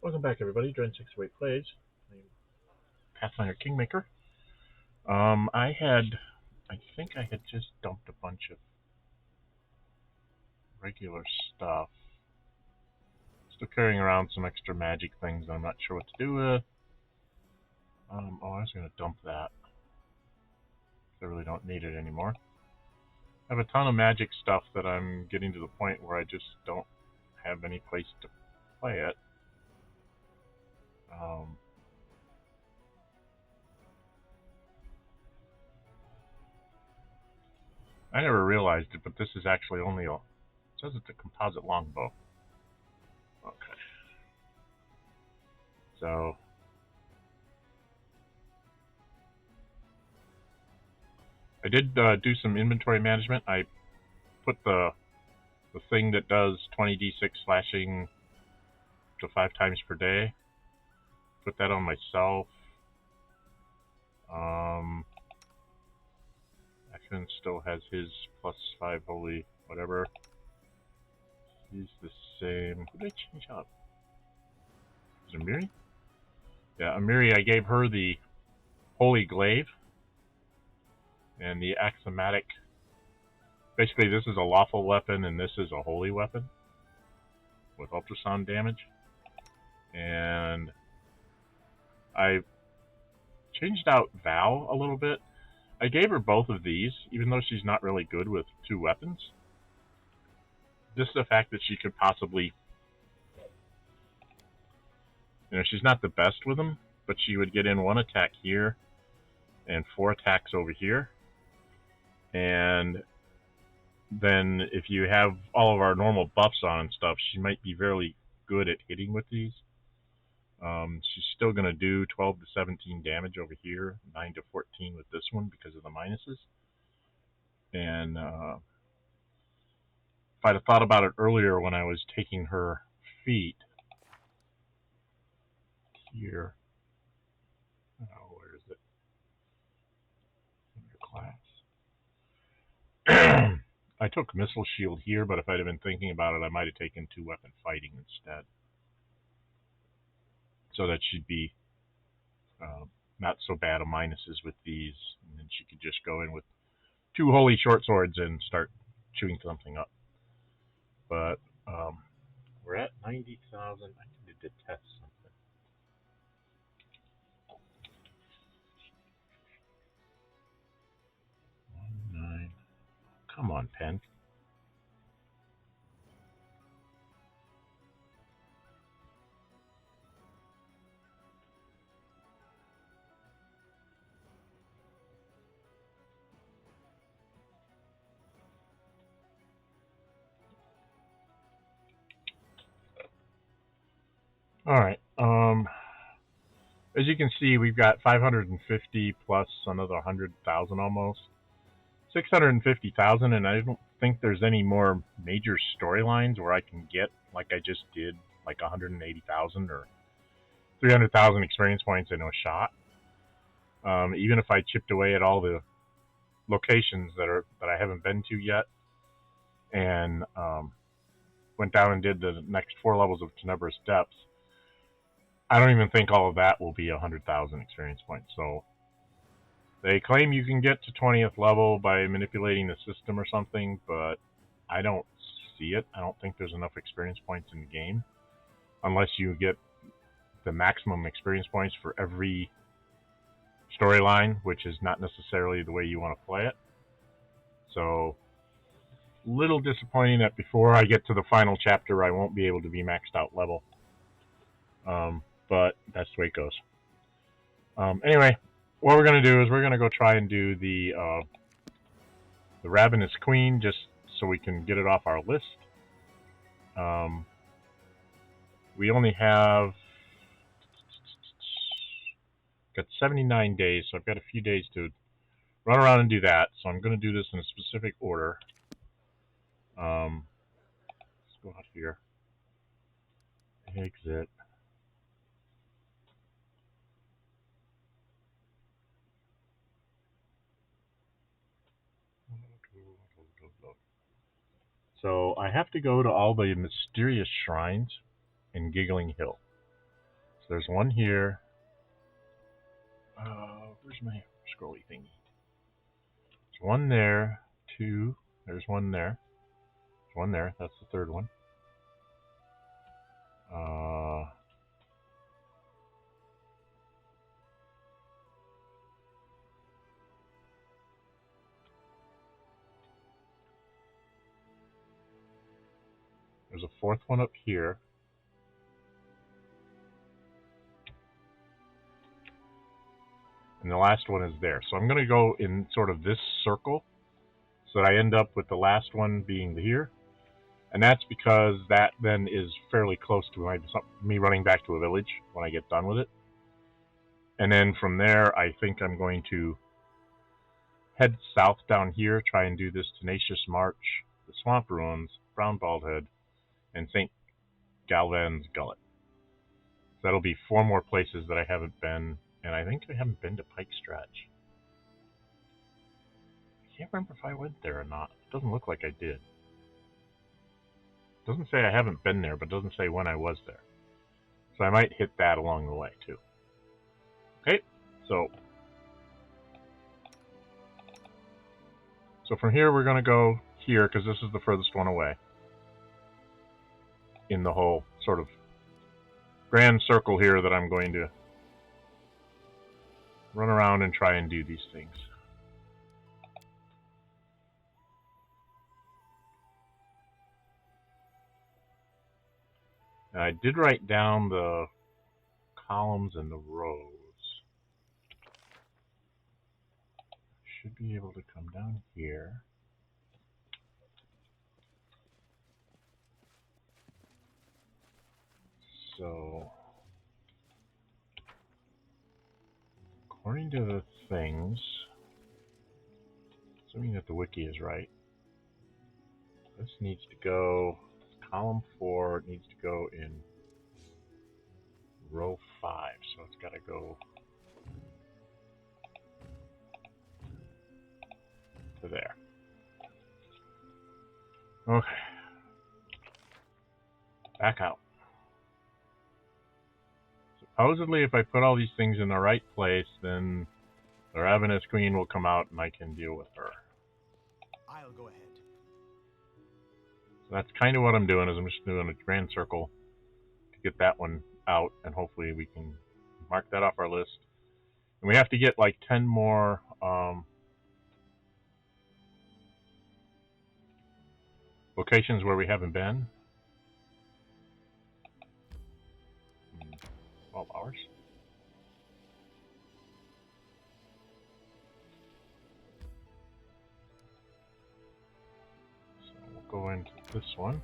Welcome back, everybody. Dren608 plays. I'm Pathfinder Kingmaker. I think I had just dumped a bunch of regular stuff. Still carrying around some extra magic things I'm not sure what to do with. I was going to dump that. I really don't need it anymore. I have a ton of magic stuff that I'm getting to the point where I just don't have any place to play it. I never realized it, but this is actually only it says it's a composite longbow. Okay. So I did do some inventory management. I put the thing that does 20d6 slashing to 5 times per day. Put that on myself. Ashwin still has his +5 holy whatever. He's the same. Who did I change up? Is it Amiri? Yeah, Amiri, I gave her the holy glaive and the axiomatic. Basically, this is a lawful weapon and this is a holy weapon with ultrasound damage. And I changed out Val a little bit. I gave her both of these, even though she's not really good with 2 weapons. Just the fact that she could possibly, she's not the best with them, but she would get in 1 attack here and 4 attacks over here. And then if you have all of our normal buffs on and stuff, she might be very good at hitting with these. She's still going to do 12 to 17 damage over here, 9 to 14 with this one because of the minuses. And if I'd have thought about it earlier when I was taking her feat here. Oh, where is it? Under class. I took Missile Shield here, but if I'd have been thinking about it, I might have taken 2-weapon fighting instead. So that she'd be not so bad of minuses with these, and then she could just go in with 2 holy short swords and start chewing something up. But we're at 90,000. I need to test something. Come on, pen. Alright, as you can see, we've got 550 plus another 100,000 almost. 650,000, and I don't think there's any more major storylines where I can get, like I just did, like 180,000 or 300,000 experience points in a shot. Even if I chipped away at all the locations that I haven't been to yet, and went down and did the next 4 levels of Tenebrous Depths, I don't even think all of that will be 100,000 experience points. So they claim you can get to 20th level by manipulating the system or something, but I don't see it. I don't think there's enough experience points in the game, unless you get the maximum experience points for every storyline, which is not necessarily the way you want to play it. So, little disappointing that before I get to the final chapter, I won't be able to be maxed out level. But that's the way it goes. Anyway, what we're going to do is we're going to go try and do the Ravenous Queen, just so we can get it off our list. We only have got 79 days, so I've got a few days to run around and do that. So I'm going to do this in a specific order. Let's go out here. Exit. So I have to go to all the mysterious shrines in Giggling Hill. So there's one here. Where's my scrolly thingy? There's one there, two. There's one there. There's one there. That's the third one. There's a fourth one up here. And the last one is there. So I'm going to go in sort of this circle so that I end up with the last one being here. And that's because that then is fairly close to me running back to a village when I get done with it. And then from there, I think I'm going to head south down here, try and do this Tenacious March, the Swamp Ruins, Brown Baldhead, and St. Galvan's Gullet. So that'll be 4 more places that I haven't been, and I think I haven't been to Pike Stretch. I can't remember if I went there or not. It doesn't look like I did. It doesn't say I haven't been there, but it doesn't say when I was there. So I might hit that along the way, too. Okay, so from here we're going to go here, because this is the furthest one away in the whole sort of grand circle here that I'm going to run around and try and do these things. And I did write down the columns and the rows. Should be able to come down here. So, according to the things, assuming that the wiki is right, this needs to go, column 4 needs to go in row 5, so it's got to go to there. Okay. Back out. Supposedly, if I put all these things in the right place, then the Ravenous Queen will come out and I can deal with her. I'll go ahead. So that's kind of what I'm doing, is I'm just doing a grand circle to get that one out, and hopefully we can mark that off our list. And we have to get like 10 more locations where we haven't been. 12 hours. So we'll go into this one.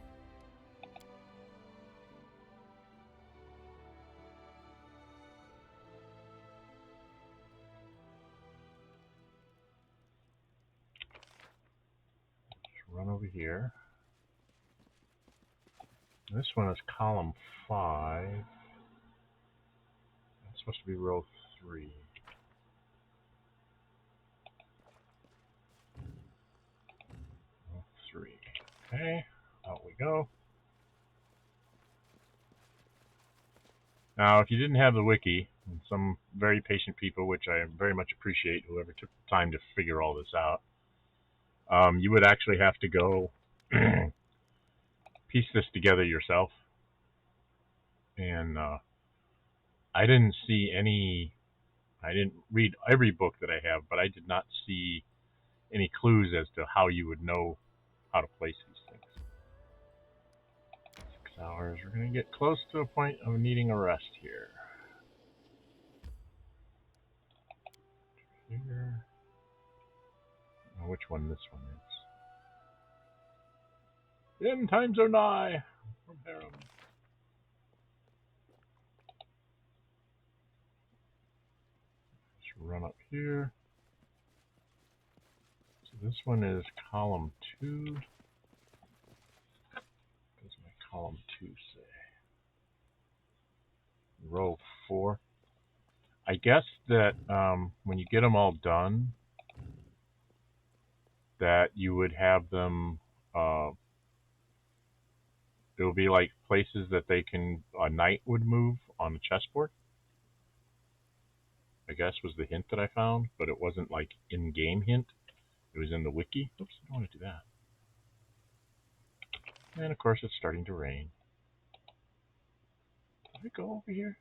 Just run over here. This one is column 5. That's supposed to be row 3. Row 3. Okay, out we go. Now, if you didn't have the wiki, and some very patient people, which I very much appreciate, whoever took the time to figure all this out, you would actually have to go piece this together yourself. And I didn't see any, I didn't read every book that I have, but I did not see any clues as to how you would know how to place these things. 6 hours. We're going to get close to a point of needing a rest here. Here. Oh, which one this one is? The end times are nigh. From Errand. Just run up here. So this one is column 2. What does my column 2 say? Row 4. I guess that when you get them all done, that you would have them, it'll be like places that they can, a knight would move on the chessboard, I guess was the hint that I found, but it wasn't like in-game hint. It was in the wiki. Oops, I don't want to do that. And of course it's starting to rain. Did we go over here?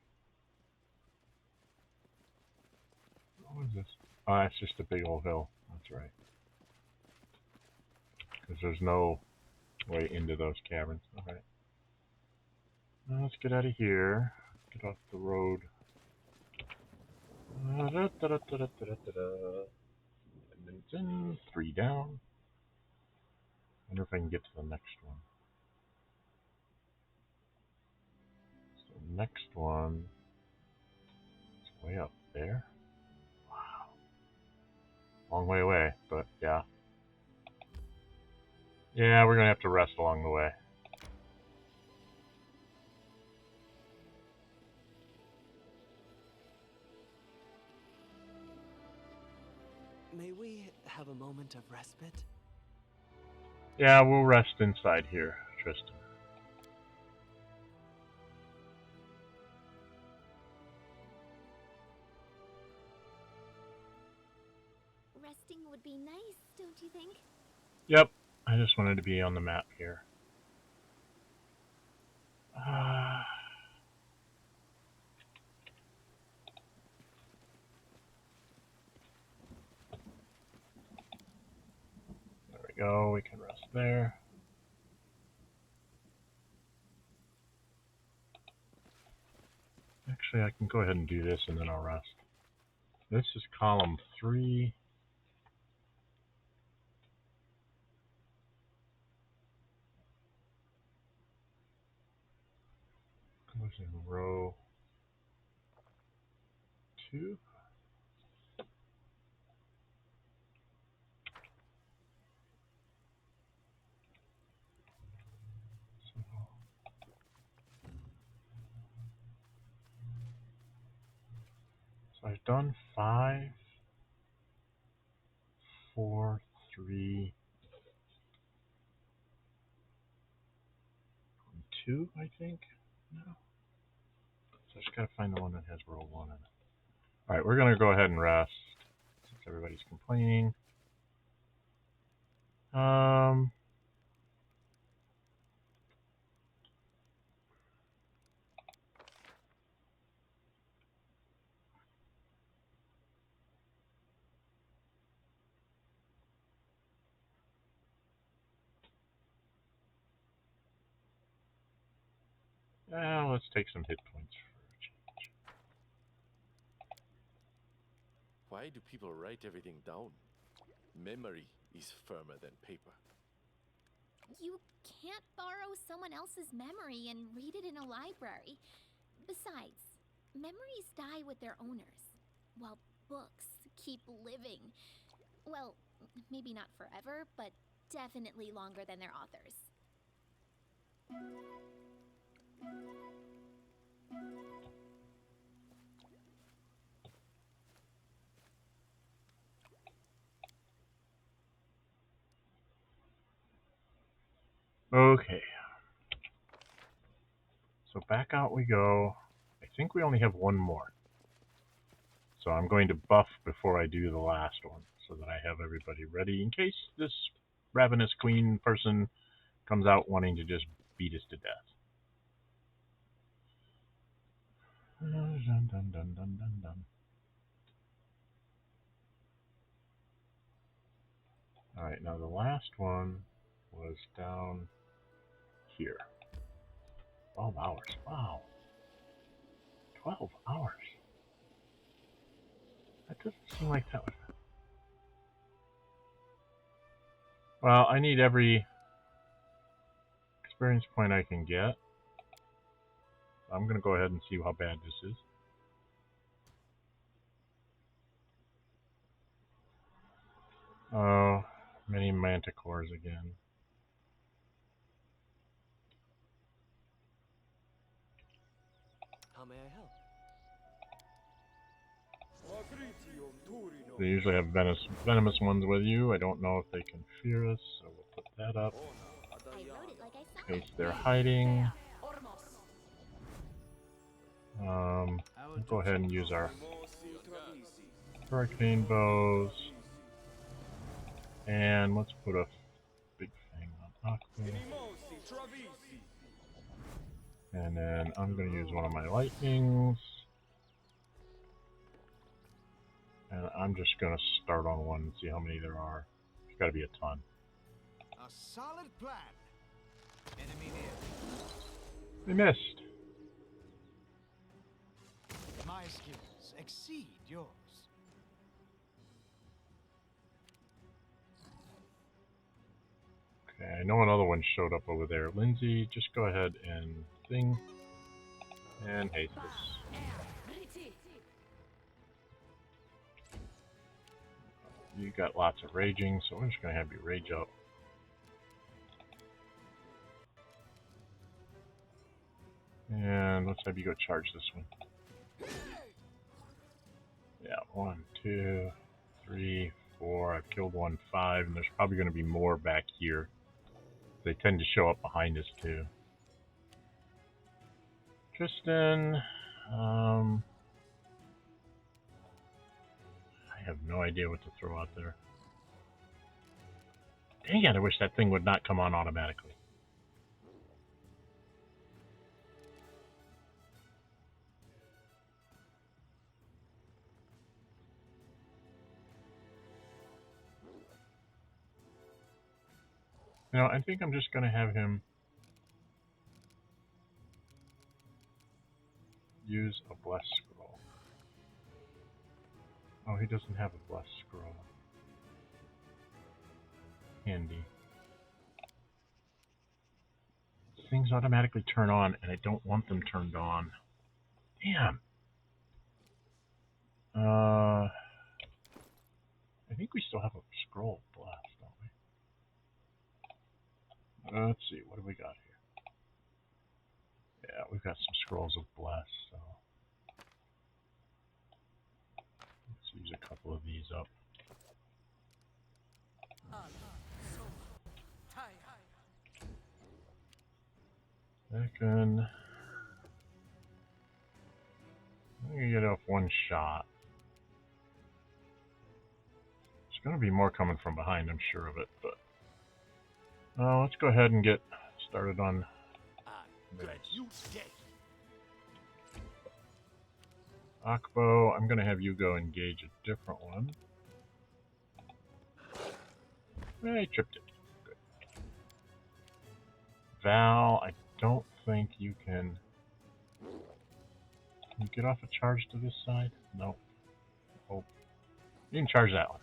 What is this? Oh, it's just a big old hill. That's right. Because there's no way into those caverns. Alright. Now let's get out of here. Get off the road. And 3 down. Wonder if I can get to the next one. So the next one is way up there. Wow. Long way away, but yeah. Yeah, we're gonna have to rest along the way. May we have a moment of respite? Yeah, we'll rest inside here, Tristan. Resting would be nice, don't you think? Yep, I just wanted to be on the map here. There we go, we can rest there. Actually, I can go ahead and do this and then I'll rest. This is column 3. Goes in row 2. So I've done 5, 4, 3, 2, I think. No. So I just gotta find the one that has row 1 in it. Alright, we're gonna go ahead and rest since everybody's complaining. Let's take some hit points for a change. Why do people write everything down? Memory is firmer than paper. You can't borrow someone else's memory and read it in a library. Besides, memories die with their owners, while books keep living. Well, maybe not forever, but definitely longer than their authors. Okay. So back out we go. I think we only have one more. So I'm going to buff before I do the last one so that I have everybody ready in case this Ravenous Queen person comes out wanting to just beat us to death. Dun, dun, dun, dun, dun, dun. Alright, now the last one was down here. 12 hours. Wow. 12 hours. That doesn't seem like that would... Well, I need every experience point I can get. I'm going to go ahead and see how bad this is. Oh, many manticores again. How may I help? They usually have venomous ones with you. I don't know if they can fear us, so we'll put that up. I wrote it like I saw In it. case they're hiding. go ahead and use our hurricane bows. And let's put a big thing on Aqua. And then I'm going to use one of my lightnings. And I'm just going to start on one and see how many there are. There's got to be a ton. A solid plan. Enemy near. We missed. My skills exceed yours. Okay, I know another one showed up over there. Lindsay, just go ahead and thing. And haste this. You got lots of raging, so we're just going to have you rage up. And let's have you go charge this one. Yeah, 1, 2, 3, 4. I've killed 1, 5, and there's probably going to be more back here. They tend to show up behind us too. Tristan, I have no idea what to throw out there. Dang it, I wish that thing would not come on automatically. You know, I think I'm just going to have him use a blessed scroll. Oh, he doesn't have a blessed scroll. Handy. Things automatically turn on, and I don't want them turned on. Damn. I think we still have a scroll of bless, don't we? Let's see, what do we got here? Yeah, we've got some scrolls of bless, so let's use a couple of these up. Second, I'm gonna get off one shot. There's gonna be more coming from behind, I'm sure of it, but let's go ahead and get started on Akbo. I'm gonna have you go engage a different one. I tripped it. Good. Val, I don't think you can. Can you get off a charge to this side? No. Oh, you can charge that one.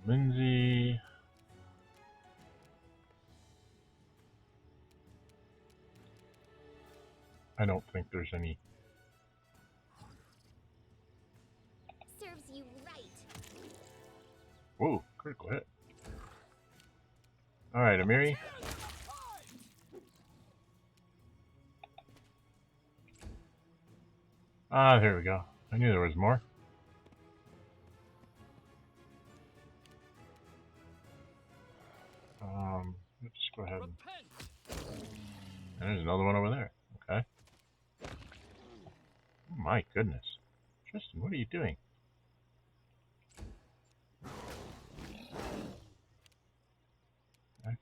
Lindsay. I don't think there's any. Serves you right. Whoa, critical hit. Alright, Amiri. Ah, there we go. I knew there was more. Let's go ahead and there's another one over there. Okay. Oh my goodness. Tristan, what are you doing?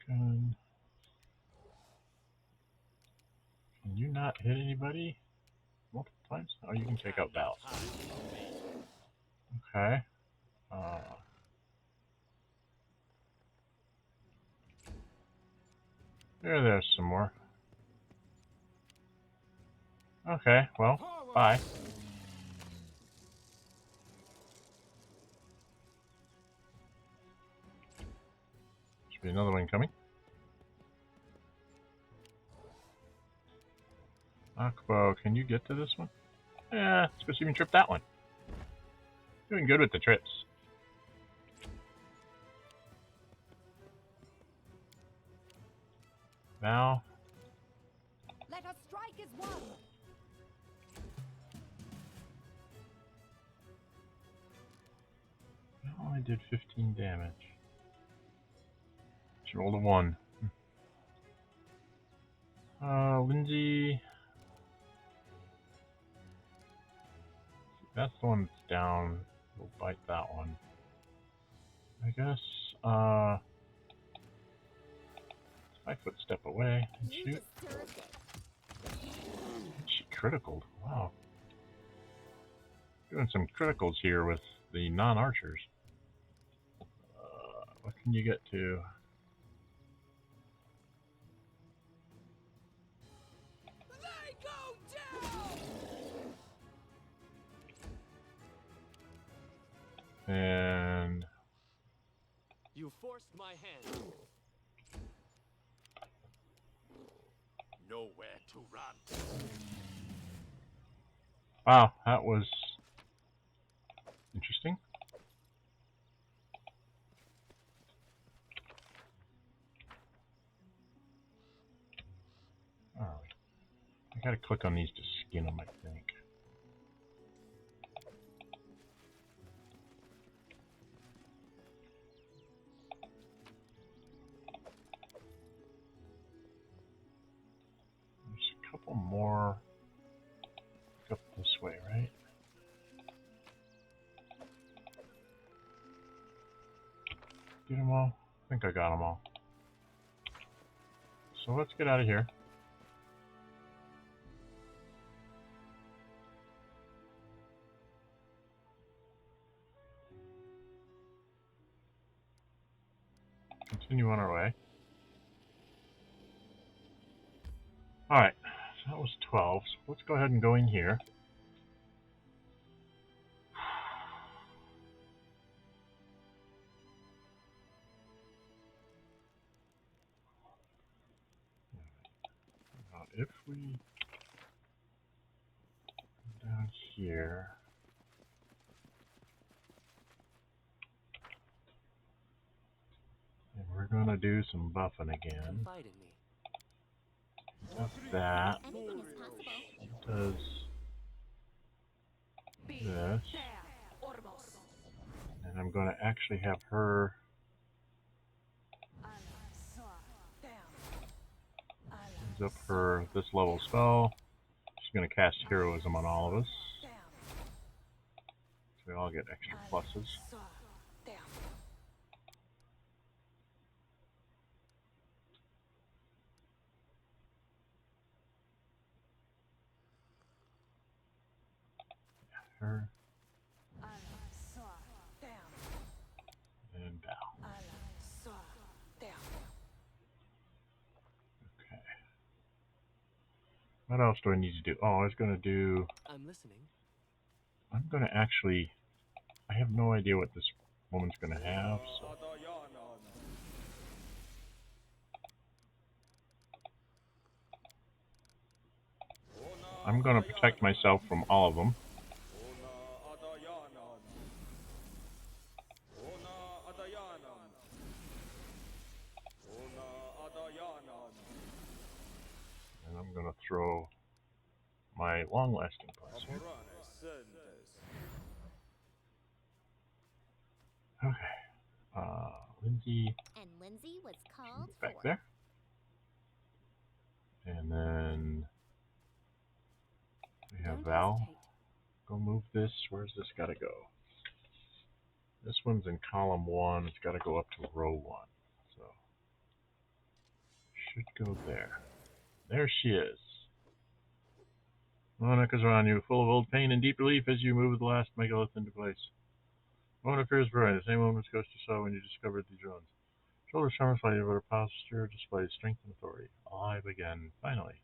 Can you not hit anybody multiple times? Oh, you can take out Val. Okay. There's some more. Okay, well, bye. Should be another one coming. Akbo, can you get to this one? Yeah, supposed to even trip that one. Doing good with the trips. Now. Let us strike as one. I only did 15 damage. She rolled a 1. Lindsay. That's the one that's down. We'll bite that one. I guess, 5-foot step away and You shoot. deserved it. She criticaled. Wow. Doing some criticals here with the non-archers. What can you get to? They go down! And You forced my hand. Nowhere to run. wow, that was interesting. Alright. I gotta click on these to skin them, I think. There's a couple more up this way, right? Get them all? I think I got them all. So let's get out of here. Continue on our way. Alright, so that was 12. So let's go ahead and go in here. Now, if we go down here, and we're going to do some buffing again. Confide in me. Does that. Anything is possible. Does this. And I'm going to actually have her use up her this level spell. She's going to cast heroism on all of us. So we all get extra pluses. Her and bow. Okay. What else do I need to do? Oh, I was going to do. I'm listening. I'm going to actually. I have no idea what this woman's going to have, so. I'm going to protect myself from all of them. And I'm going to throw my long-lasting plus here. Okay. Lindsay. And Lindsay was called Back for. there. And then we have Don't Val. hesitate. Go move this. Where's this got to go? This one's in column 1. It's got to go up to row 1. So should go there. There she is. Mona is around you, full of old pain and deep relief as you move the last megalith into place. Mona appears bright, the same woman's ghost you saw when you discovered the drones. Shoulders summer slightly, but her posture displays strength and authority. Alive again, finally.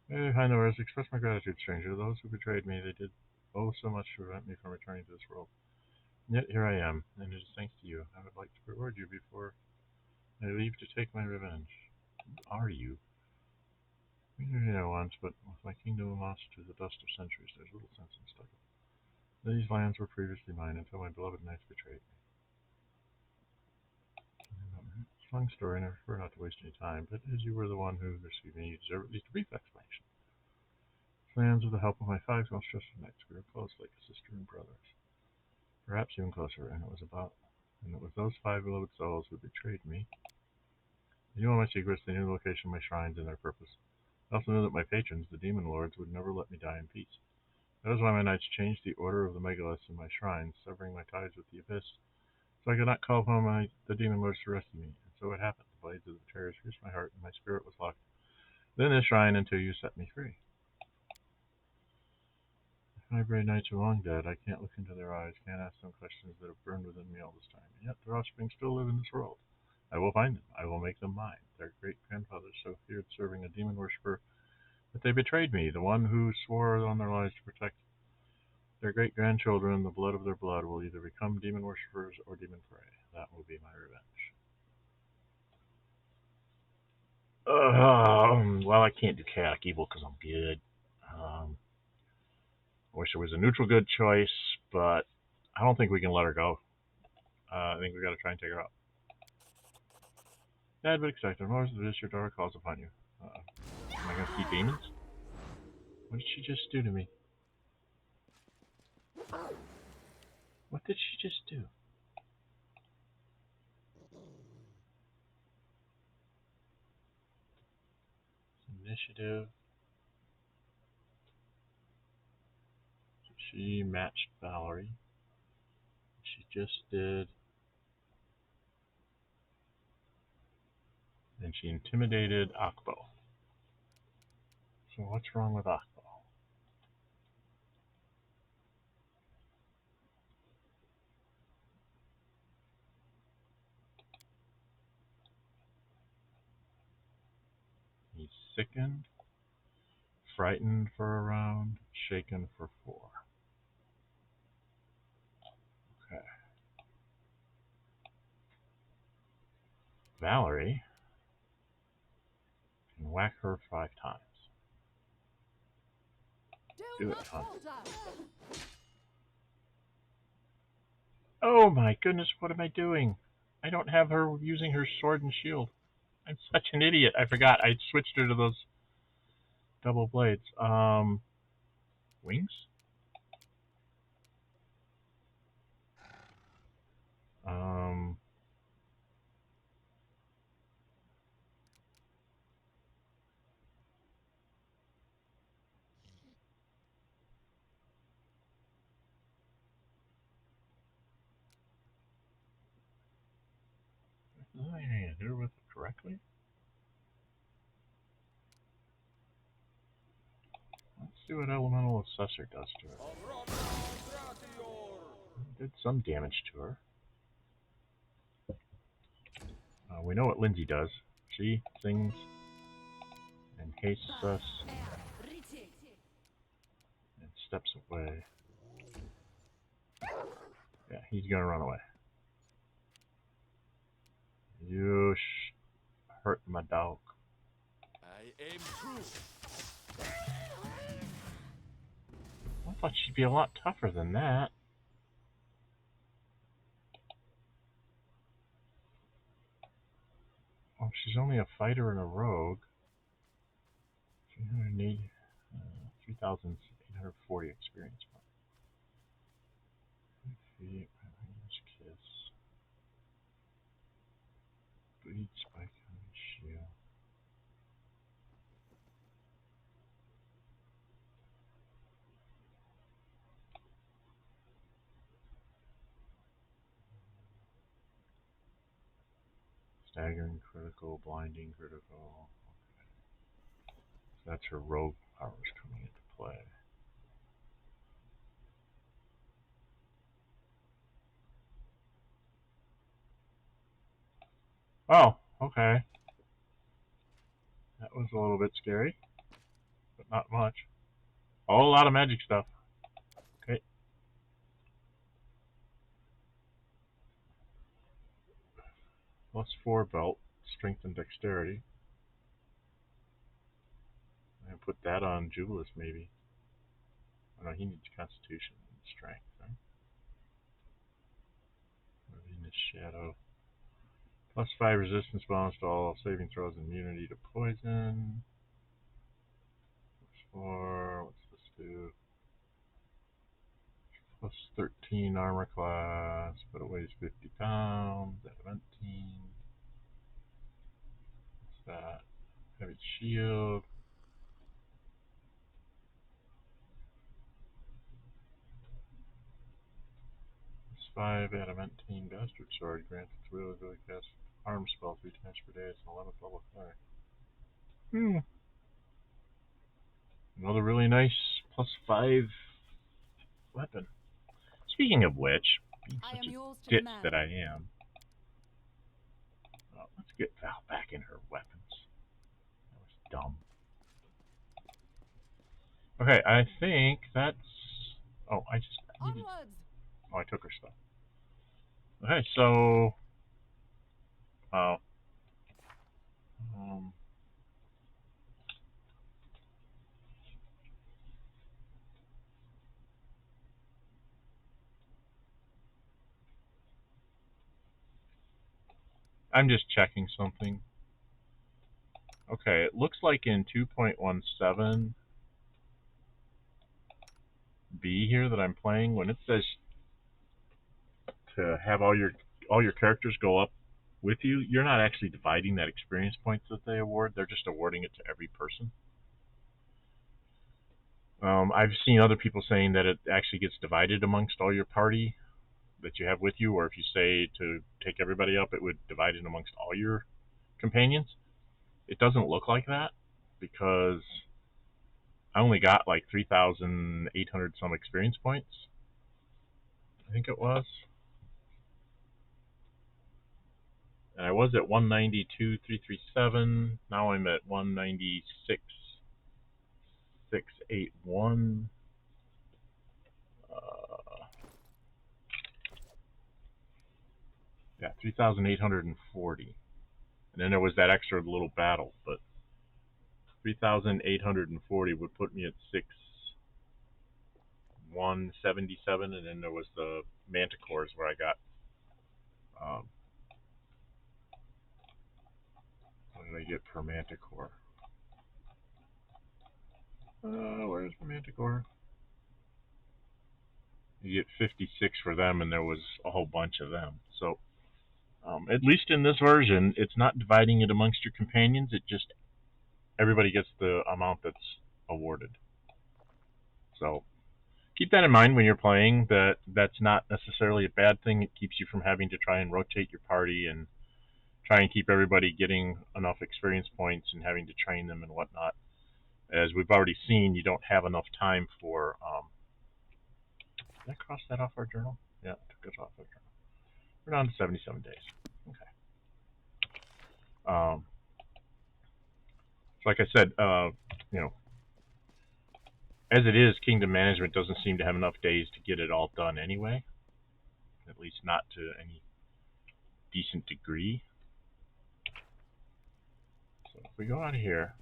Behind the words, express my gratitude, stranger. Those who betrayed me, they did so much to prevent me from returning to this world. And yet here I am, and it is thanks to you. I would like to reward you before I leave to take my revenge. Who are you? We knew you once, but with my kingdom lost to the dust of centuries, there's little sense in struggle. These lands were previously mine until my beloved knights betrayed me. It's a long story, and I prefer not to waste any time, but as you were the one who received me, you deserve at least a brief explanation. These lands, with the help of my 5 most trusted knights, we were close like a sister and brothers. Perhaps even closer, and it was those 5 beloved souls who betrayed me. They knew all my secrets, they knew the location of my shrines and their purpose. I also knew that my patrons, the demon lords, would never let me die in peace. That is why my knights changed the order of the megaliths in my shrines, severing my ties with the abyss, so I could not call upon the demon lords to rescue me. And so it happened. The blades of the betrayers pierced my heart, and my spirit was locked within this shrine until you set me free. If my brave knights are long dead, I can't look into their eyes, can't ask them questions that have burned within me all this time, and yet their offspring still live in this world. I will find them. I will make them mine. Their great-grandfathers so feared serving a demon worshipper that they betrayed me, the one who swore on their lives to protect their great-grandchildren. The blood of their blood will either become demon worshippers or demon prey. That will be my revenge. Well, I can't do chaotic evil because I'm good. I wish there was a neutral good choice, but I don't think we can let her go. I think we got to try and take her out. Sad but expected. Most of this, your daughter calls upon you. Am I going to see demons? What did she just do to me? What did she just do? Initiative. She matched Valerie. She just did. And she intimidated Akbo. So what's wrong with Akbo? He's sickened, frightened for a round, shaken for 4. Okay. Valerie can whack her 5 times. Do it, hon. Oh my goodness, what am I doing? I don't have her using her sword and shield. I'm such an idiot. I forgot. I switched her to those double blades. Wings? Is there anything I can do with it correctly? Let's see what Elemental Assessor does to her. Did some damage to her. We know what Lindsay does. She sings and hastes us and steps away. Yeah, he's gonna run away. You hurt my dog. I aim true. I thought she'd be a lot tougher than that. Oh, she's only a fighter and a rogue. 3,840 experience points. Kiss. Bleed, spike, shield. Staggering critical, blinding critical. Okay. So that's her rogue powers coming into play. Oh, okay. That was a little bit scary, but not much. A whole lot of magic stuff. Okay. +4 belt, strength and dexterity. I'm going to put that on Jubileus, maybe. Oh no, he needs constitution and strength, right? Ravenous Shadow. +5 resistance bonus to all saving throws and immunity to poison. +4, what's this do? +13 armor class, but it weighs 50 pounds, adamantium. shield. This 5 adamantine bastard sword grants its ability to cast arm spell 3 times per day. It's an 11th level fire. Another really nice +5 weapon. Speaking of which, being I such am a yours to ditz command. that I am, let's get Val back in her weapons. That was dumb. Okay, I think that's... Oh, I just needed... Onwards! Oh, I took her stuff. Okay, so... I'm just checking something. Okay, it looks like in 2.17 B here that I'm playing, when it says to have all your characters go up with you, you're not actually dividing that experience points that they award. They're just awarding it to every person. I've seen other people saying that it actually gets divided amongst all your party that you have with you, or if you say to take everybody up, it would divide it amongst all your companions. It doesn't look like that because I only got like 3,800 some experience points. I think it was. And I was at 192,337. Now I'm at 196,681. Yeah, 3,840. And then there was that extra little battle, but 3,840 would put me at 6,177, and then there was the Manticores where I got, what did I get per Manticore? Where's the Manticore? You get 56 for them, and there was a whole bunch of them. So, at least in this version, it's not dividing it amongst your companions. It just, everybody gets the amount that's awarded. So, keep that in mind when you're playing, that that's not necessarily a bad thing. It keeps you from having to try and rotate your party and try and keep everybody getting enough experience points and having to train them and whatnot. As we've already seen, you don't have enough time for... did I cross that off our journal? Yeah, it took us off our journal. We're down to 77 days. Okay. So like I said, you know, as it is, Kingdom Management doesn't seem to have enough days to get it all done anyway. At least not to any decent degree. So if we go out of here,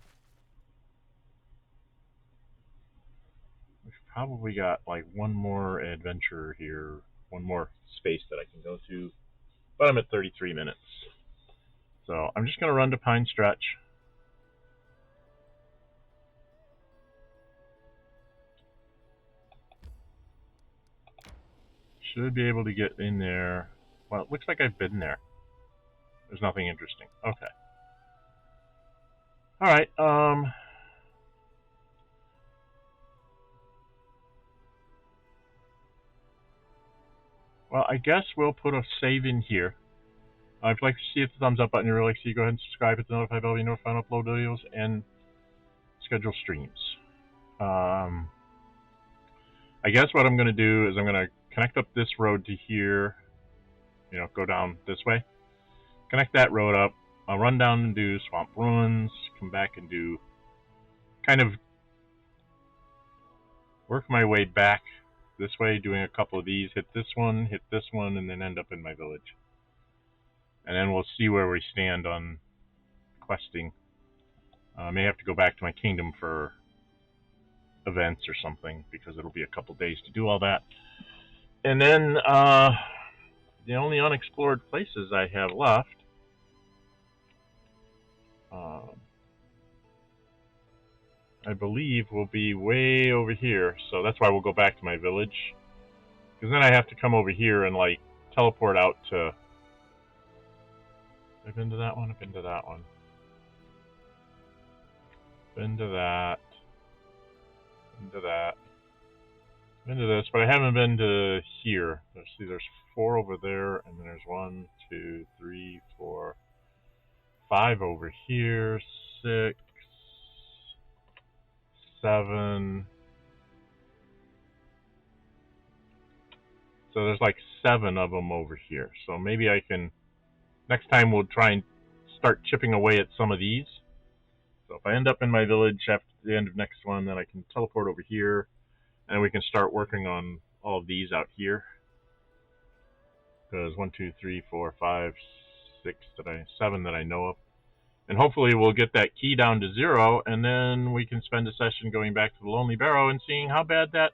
we've probably got like one more adventure here, one more space that I can go to, but I'm at 33 minutes. So I'm just going to run to Pine Stretch. Should be able to get in there. Well, it looks like I've been there. There's nothing interesting. Okay. Alright, well, I guess we'll put a save in here. If you'd like to see the thumbs up button, you'd really like to see, go ahead and subscribe to notify bell, you notify when I upload videos and schedule streams. I guess what I'm going to do is I'm going to connect up this road to here, you know, go down this way. Connect that road up. I'll run down and do Swamp Ruins, come back and do, kind of work my way back this way, doing a couple of these, hit this one, and then end up in my village. And then we'll see where we stand on questing. I may have to go back to my kingdom for events or something, because it'll be a couple days to do all that. And then the only unexplored places I have left, I believe, will be way over here. So that's why we'll go back to my village, because then I have to come over here and like teleport out to... I've been to that one, I've been to that one. Been to that. Been to that. Been to this, but I haven't been to here. Let's see, there's 4 over there, and then there's 1, 2, 3, 4, 5 over here, 6, 7. So there's like 7 of them over here. So maybe I can, next time we'll try and start chipping away at some of these. So if I end up in my village after the end of next one, then I can teleport over here, and we can start working on all of these out here. Because 1, 2, 3, 4, 5, 6 7 that I know of. And hopefully we'll get that key down to 0, and then we can spend a session going back to the Lonely Barrow and seeing how bad that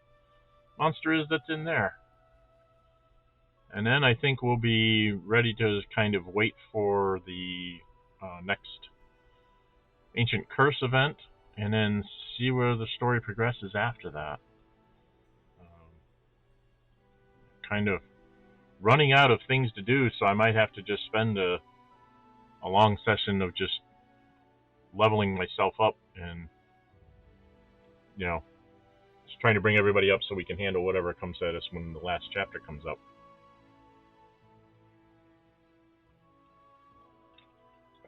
monster is that's in there. And then I think we'll be ready to kind of wait for the next Ancient Curse event, and then see where the story progresses after that. Kind of running out of things to do, so I might have to just spend a long session of just leveling myself up and, you know, just trying to bring everybody up so we can handle whatever comes at us when the last chapter comes up.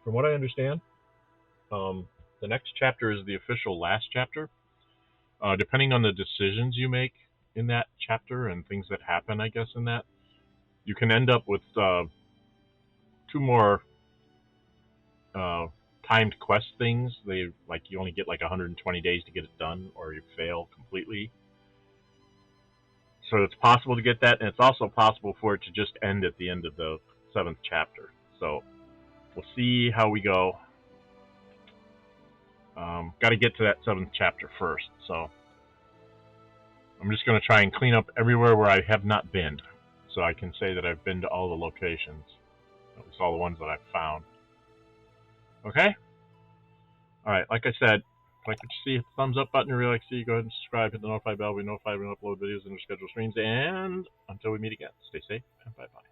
From what I understand, the next chapter is the official last chapter. Depending on the decisions you make in that chapter and things that happen, I guess, in that, you can end up with 2 more timed quest things. You only get like 120 days to get it done, or you fail completely. So it's possible to get that, and it's also possible for it to just end at the end of the 7th chapter. So we'll see how we go. Got to get to that 7th chapter first, so I'm just going to try and clean up everywhere where I have not been, so I can say that I've been to all the locations, at least all the ones that I've found. Okay? Alright, like I said, like what you see, hit the thumbs up button. If you really like to see you, go ahead and subscribe, hit the notify bell. We notify when we upload videos and schedule streams, and until we meet again, stay safe and bye-bye.